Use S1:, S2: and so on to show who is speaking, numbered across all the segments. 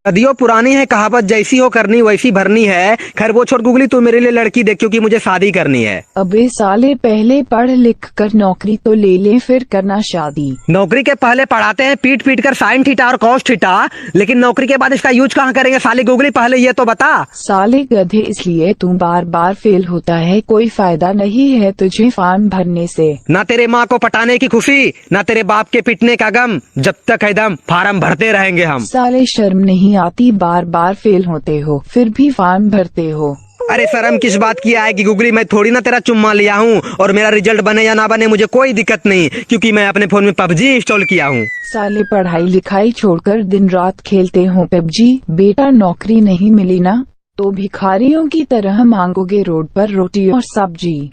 S1: सदियों पुरानी है कहावत, जैसी हो करनी वैसी भरनी है। खैर वो छोड़ गुगली, तू मेरे लिए लड़की देख क्योंकि मुझे शादी करनी है।
S2: अबे साले, पहले पढ़ लिख कर नौकरी तो ले ले, फिर करना शादी।
S1: नौकरी के पहले पढ़ाते हैं पीट पीट कर साइन थीटा और कॉस थीटा, लेकिन नौकरी के बाद इसका यूज कहाँ करेंगे साली गुगली, पहले ये तो बता।
S2: साले गधे, इसलिए तू बार बार फेल होता है, कोई फायदा नहीं है तुझे फॉर्म भरने से।
S1: ना तेरे माँ को पटाने की खुशी, ना तेरे बाप के पिटने का गम, जब तक है दम फार्म भरते रहेंगे हम।
S2: साले शर्म नहीं आती, बार बार फेल होते हो फिर भी फॉर्म भरते हो।
S1: अरे शर्म किस बात की आएगी गुगली, मैं थोड़ी ना तेरा चुम्मा लिया हूँ, और मेरा रिजल्ट बने या ना बने मुझे कोई दिक्कत नहीं, क्योंकि मैं अपने फोन में पबजी इंस्टॉल किया हूँ।
S2: साले पढ़ाई लिखाई छोड़कर दिन रात खेलते हो पबजी। बेटा नौकरी नहीं मिली ना तो भिखारियों की तरह मांगोगे रोड पर रोटी और सब्जी।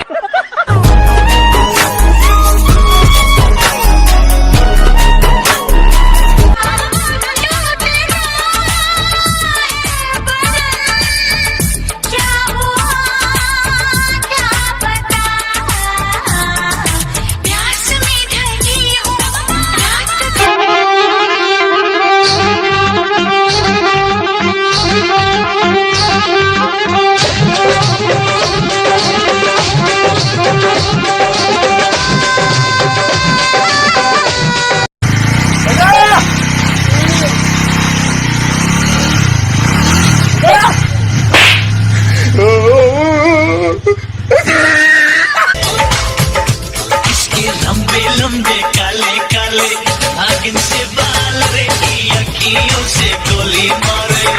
S3: लंबे लंबे काले काले नागिन से बाल रे, अखियों से गोली मारे।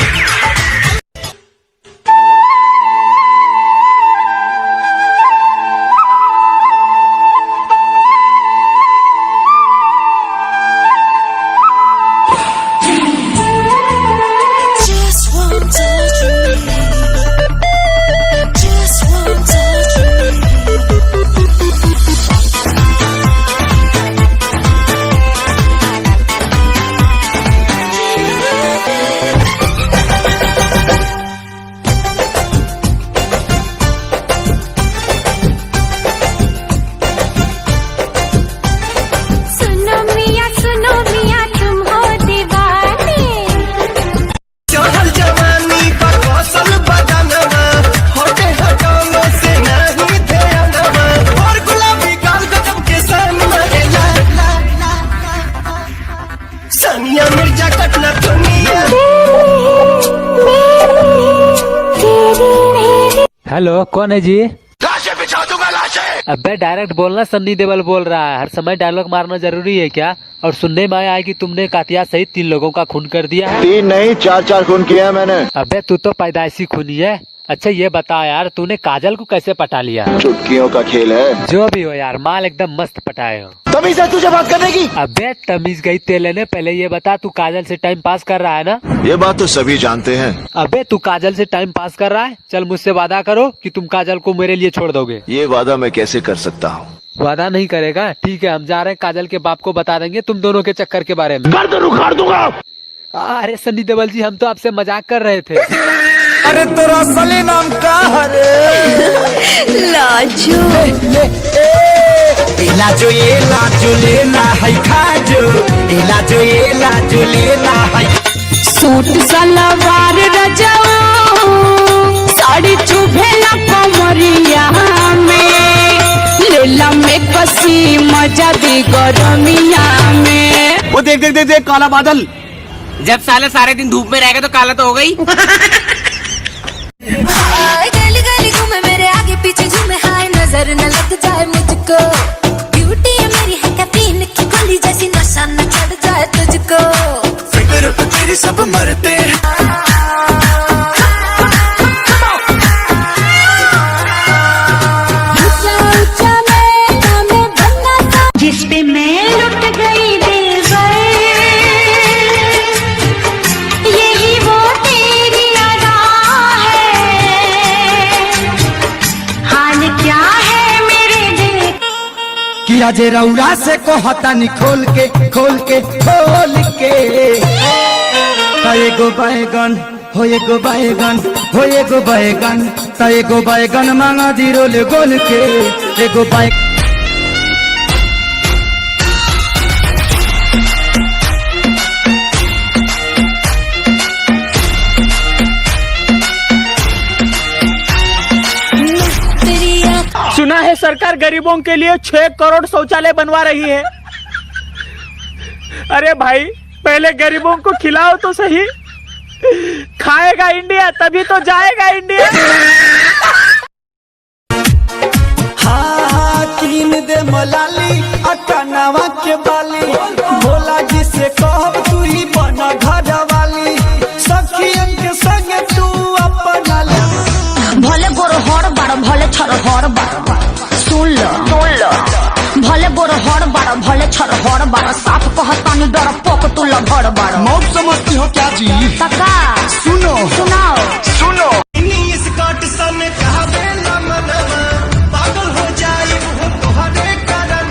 S3: मिर्जा कटना
S4: हेलो, कौन है जी?
S3: लाशें बिछा दूंगा लाशें।
S4: अबे डायरेक्ट बोलना, सन्नी देओल बोल रहा है। हर समय डायलॉग मारना जरूरी है क्या? और सुनने में आया है कि तुमने कातिया सहित 3 लोगों का खून कर दिया है।
S5: 3 नहीं 4 खून किया है मैंने।
S4: अबे तू तो पैदाइशी खूनी है। अच्छा ये बता यार, तूने काजल को कैसे पटा लिया?
S5: चुटकियों का खेल है।
S4: जो भी हो यार, माल एकदम मस्त पटाए हो।
S5: तमीज है तुझे बात करने की?
S4: अबे तमीज गई तेल लेने, पहले ये बता तू काजल से टाइम पास कर रहा है ना?
S5: ये बात तो सभी जानते हैं।
S4: अबे तू काजल से टाइम पास कर रहा है? चल मुझसे वादा करो कि तुम काजल को मेरे लिए छोड़ दोगे।
S5: ये वादा मैं कैसे कर सकता हूँ?
S4: वादा नहीं करेगा? ठीक है, हम जा रहे हैं, काजल के बाप को बता देंगे तुम दोनों के चक्कर के बारे में।
S5: गर्दन उखाड़ दूंगा।
S4: अरे सन्नी देओल जी, हम तो आपसे मजाक कर रहे थे।
S1: अरे तेरा असली नाम क्या है?
S6: लाजू।
S1: लाजो ये लाजो लेना है खाजो, लाजो ये लाजो लेना है।
S6: सूट सलवार रजाओ, साड़ी चुभेला कमरिया में, लेला में कसी मजा दी गरमिया में।
S1: वो देख देख देख देख काला बादल।
S7: जब साले सारे दिन धूप में रहेगा तो काला तो हो गई।
S6: गली गली घूमे मेरे आगे पीछे झूमे, हाय नजर न लग जाए मुझको। ब्यूटी है मेरी है कैफीन की गोली जैसी, नशा न चढ़ जाए तुझको।
S3: फिक्र पे तेरी सब मरते हैं।
S6: जिस पे मैं लुट गई दिलबर, यही वो तेरी अदा है। हाल क्या है मेरे दिल
S1: किया जे रौरा से को हतानी खोल के खोल के खोल के। एगो बैगन हो एगो बैगन हो एगो बैगन, त एगो बैगन मांगा दी रोल गोल के। एगो बैगन
S8: सुना है सरकार गरीबों के लिए 6 करोड़ शौचालय बनवा रही है। अरे भाई पहले गरीबों को खिलाओ तो सही। खाएगा इंडिया तभी तो जाएगा इंडिया।
S9: हाँ कीन दे मलाली अटनावा के बाली, भोला जी से कहब तू ही बना घर वाली, सखियन के संग तू अपना ले।
S6: भले गोर हर बार भले छर हर बार सुन लो भले गोर हर बार भले छर हर बार साफ कहतानी डर पोक तू लभर बार।
S9: मौत समझती हो क्या जी?
S6: काका
S9: सुनो
S6: सुनाओ
S9: सुनो। इस काट सन कहबे न मनवा, पागल हो जाए वो तोहरे कारण।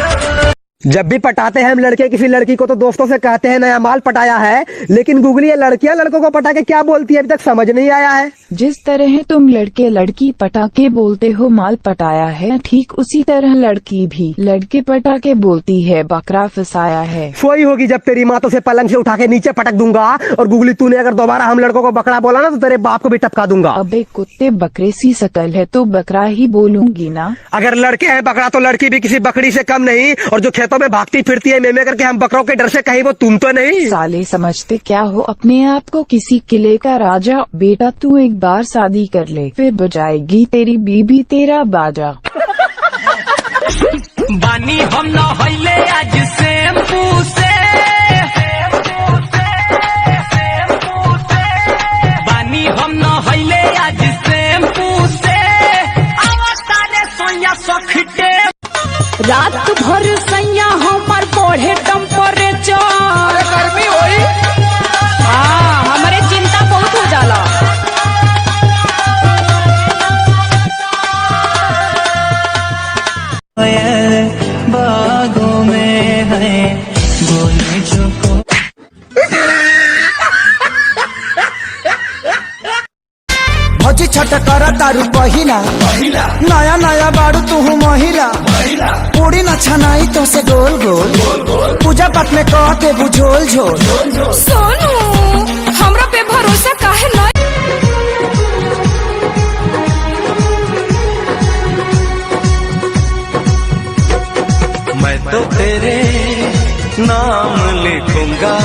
S1: जब भी पटाते हैं हम लड़के किसी लड़की को तो दोस्तों से कहते हैं नया माल पटाया है, लेकिन गूगली ये लड़कियां लड़कों को पटा के क्या बोलती है अभी तक समझ नहीं आया है।
S2: जिस तरह तुम लड़के लड़की पटाके बोलते हो माल पटाया है, ठीक उसी तरह लड़की भी लड़के पटाके बोलती है बकरा फंसाया है।
S1: सोई होगी जब तेरी माँ तो से पलंग से उठा के नीचे पटक दूंगा, और गूगली तूने अगर दोबारा हम लड़कों को बकरा बोला ना तो तेरे बाप को भी टपका दूंगा।
S2: अबे कुत्ते बकरे सी शकल है तो बकरा ही बोलूंगी ना।
S1: अगर लड़के हैं बकरा तो लड़की भी किसी बकरी से कम नहीं, और जो खेतों में भागती फिरती है मेमे करके हम बकरों के डर से कहीं वो तुम तो नहीं।
S2: साले समझते क्या हो अपने आप को किसी किले का राजा। बेटा तू एक बार शादी कर ले फिर बजाएगी तेरी बीबी तेरा बाजा।
S3: बानी हम न होइले आज शैम्पू से, बानी हम न होइले आज शैम्पू से, आवतारे सोया सखटे
S6: रात भर सैया हमर बढ़े टेम्परेचर।
S9: गर्मी होई
S6: हाँ हमारे चिंता बहुत हो जाला।
S3: बागों में है बोले जो को।
S9: भौजी छठ कर तारू पहिला, नया नया बारू तू महिला, पूरी न छनाई तो से गोल गोल, पूजा पाठ में कह के बुझोल झोल।
S6: सोनू हमरा पे भरोसा काहे नहीं?
S3: मैं तो तेरे नाम लिखूंगा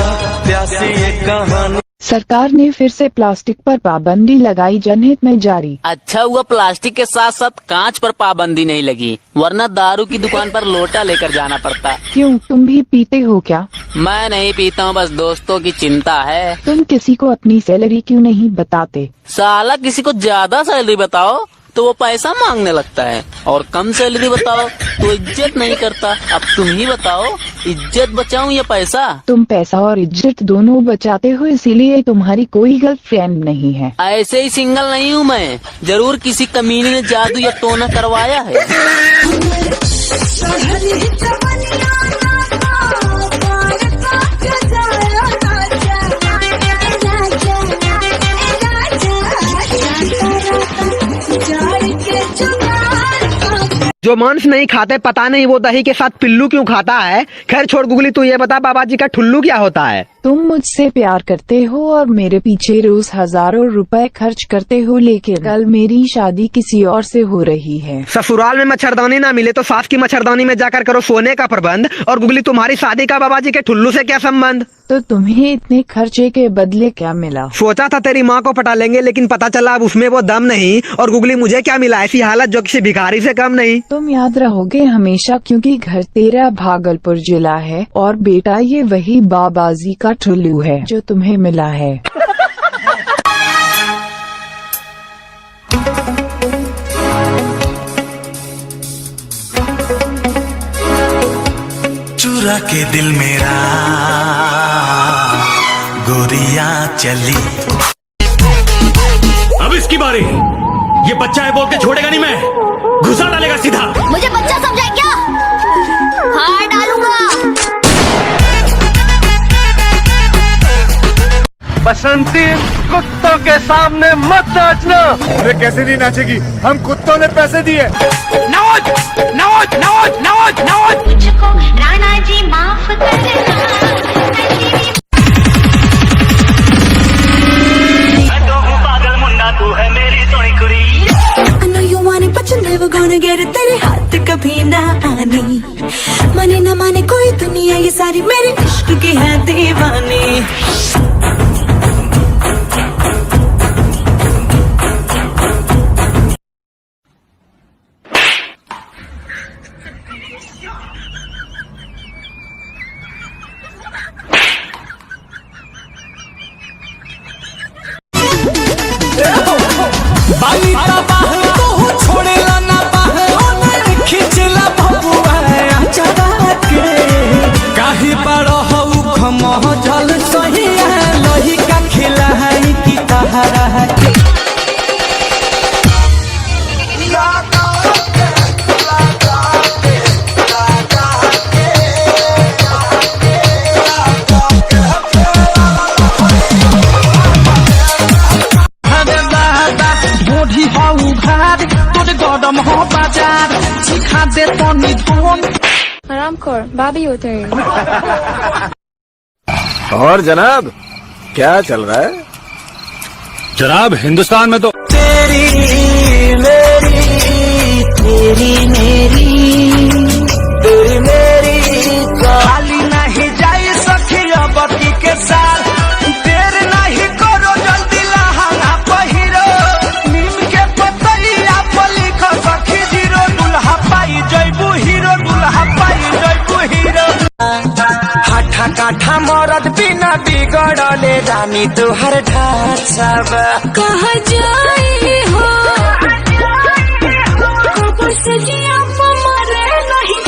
S3: प्यासी ये कहानी।
S2: सरकार ने फिर से प्लास्टिक पर पाबंदी लगाई, जनहित में जारी।
S7: अच्छा हुआ प्लास्टिक के साथ साथ कांच पर पाबंदी नहीं लगी, वरना दारू की दुकान पर लोटा लेकर जाना पड़ता।
S2: क्यों तुम भी पीते हो क्या?
S7: मैं नहीं पीता हूँ, बस दोस्तों की चिंता है।
S2: तुम किसी को अपनी सैलरी क्यों नहीं बताते?
S7: साला किसी को ज्यादा सैलरी बताओ तो वो पैसा मांगने लगता है, और कम सैलरी बताओ तो इज्जत नहीं करता। अब तुम ही बताओ, इज्जत बचाऊं या पैसा?
S2: तुम पैसा और इज्जत दोनों बचाते हो, इसीलिए तुम्हारी कोई गर्लफ्रेंड नहीं है।
S7: ऐसे ही सिंगल नहीं हूँ मैं, जरूर किसी कमीने ने जादू या टोना करवाया है।
S1: जो मांस नहीं खाते पता नहीं वो दही के साथ पिल्लू क्यों खाता है। खैर छोड़ गूगली तू ये बता बाबा जी का ठुल्लू क्या होता है?
S2: तुम मुझसे प्यार करते हो और मेरे पीछे रोज हजारों रुपए खर्च करते हो, लेकिन कल मेरी शादी किसी और से हो रही है।
S1: ससुराल में मच्छरदानी ना मिले तो सास की मच्छरदानी में जाकर करो सोने का प्रबंध। और गूगली तुम्हारी शादी का बाबा जी के ठुल्लू से क्या संबंध?
S2: तो तुम्हें इतने खर्चे के बदले क्या मिला?
S1: सोचा था तेरी माँ को पटा लेंगे, लेकिन पता चला अब उसमें वो दम नहीं। और गूगली मुझे क्या मिला, ऐसी हालत जो किसी भिखारी से कम नहीं।
S2: तुम याद रहोगे हमेशा, क्योंकि घर तेरा भागलपुर जिला है और बेटा ये वही बाबाजी का ठुल्लू है जो तुम्हें मिला है।
S3: चुरा के दिल मेरा गोरियां चली।
S10: अब इसकी बारी। ये बच्चा है बोल के छोड़ेगा नहीं, मैं घुसा डालेगा सीधा।
S6: मुझे बच्चा समझा क्या? हाँ डालूंगा।
S9: बसंती कुत्तों के सामने मत नाचना। अरे कैसे नहीं नाचेगी, हम कुत्तों ने पैसे दिए।
S3: नवाज नवाज नवाज नवाज नवाज।
S6: मुझको राणा जी माफ कर देना।
S3: मैं तो हूँ पागल मुन्ना, तू है मेरी सोनी कुड़ी।
S6: I know you want it but you're never gonna get it, तेरे हाथ माने न माने कोई दुनिया ये सारी मेरे इश्क की है दीवानी।
S2: आराम कर, भाभी होते हैं।
S5: और जनाब क्या चल रहा है?
S10: जनाब हिंदुस्तान में तो
S9: तेरी मेरी तेरी मेरी तेरी मेरी खाली नहीं जाई सखिया बती के साथ देर नहीं करो जल्दी लहंगा पहिरो नीम के पतैया पली ख सखी जीरो दुल्हा पाई जइबू हीरो दुल्हा पाई जइबू हीरो हाठा काठा मरद बिना बिगड़ले रानी तुहर ढांचा
S6: कहा जाए हो सजिया मरे नहीं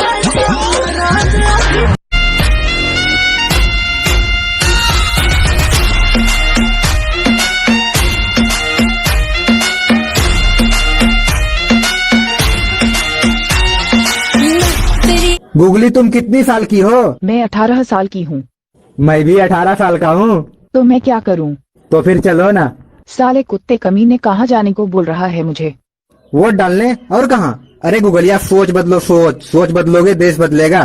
S9: गुगली तुम कितनी साल की हो?
S2: मैं 18 साल की हूँ।
S9: मैं भी 18 साल का हूँ।
S2: तो मैं क्या करूँ?
S9: तो फिर चलो ना।
S2: साले कुत्ते कमीने कहाँ जाने को बोल रहा है मुझे?
S9: वोट डालने और कहाँ? अरे गुगलिया सोच बदलो, सोच बदलोगे देश बदलेगा।